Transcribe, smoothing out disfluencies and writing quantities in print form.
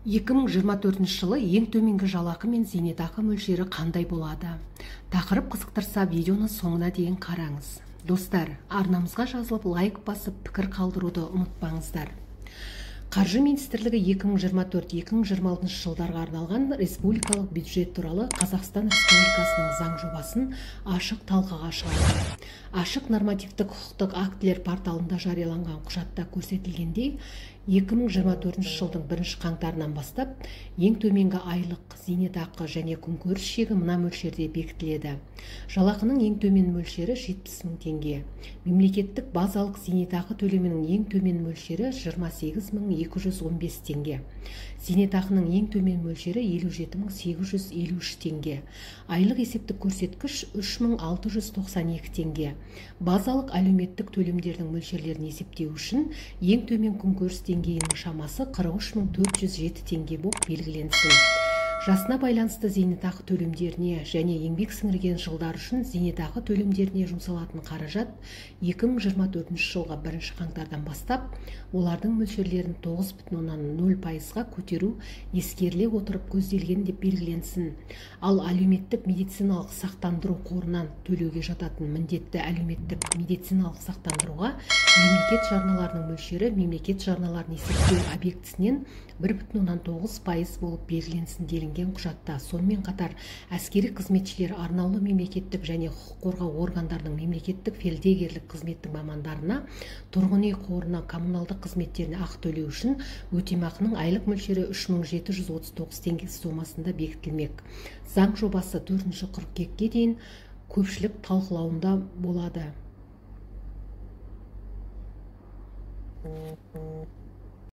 2024 жылы ең төменгі жалақы мен зейнетақы мөлшері қандай болады? Тақырып қызықтырса, видеоны соңына дейін қараңыз. Достар, арнамызға жазылып лайк басып пікір қалдыруды ұмытпаңыздар. Қаржы министрлігі 2024-2026 жылдарға арналған республикалық бюджет туралы Қазақстан Республикасының заң жобасын ашық талқыға шығарды. Ашық нормативтік құқықтық актілер порталында жарияланған құжатта көрсетілгендей, 2024 жылдың 1 қаңтарынан бастап ең төменгі айлық зейнетақы және күнкөріс шегі мына мөлшерде бекітіледі. Жалақының ең төмен мөлшері 70 мың теңге. Мемлекеттік базалық зейнетақы төлемінің ең төмен мөлшері 28.215 теңге. Зейнетақының ең төмен мөлшері 57.853 теңге. Айлық есептік көрсеткіш 3.692 теңге. Базалық әлеуметтік төлемдердің мөлшерлерін есептеу үшін ең төмен күнкөріс деңгейінің шамасы 43.407 теңге болып белгіленсін. Жасына байланысты зейнетақы төлемдеріне және еңбек сіңірген жылдар үшін зейнетақы төлемдеріне жұмсалатын қаражат 2024 жылға 1 қаңтардан бастап олардың мөлшерлерін 9,0%-ға көтеру ескеріле отырып көзделген деп белгіленсін. Ал әлеуметтік медициналық сақтандыру қорынан төлеуге жататын міндетті әлеуметтік медициналық сақтандыруға мемлекет жарналарының мөлшері мемлекет жарналарын есептеу объектісінен 1,9% болып белгіленсін делінген құжатта. Сонымен қатар әскери қызметшілер, арнаулы мемлекеттік және құқық қорғау органдарының мемлекеттік фельдъегерлік қызметтің мамандарына, тұрғын үй қорына, коммуналдық қызметтеріне ақы төлеу үшін өтемақының айлық мөлшері 3.739 теңге сомасында бекітілмек. Заң жобасы 4 қыркүйекке дейін көпшілік талқылауында болады.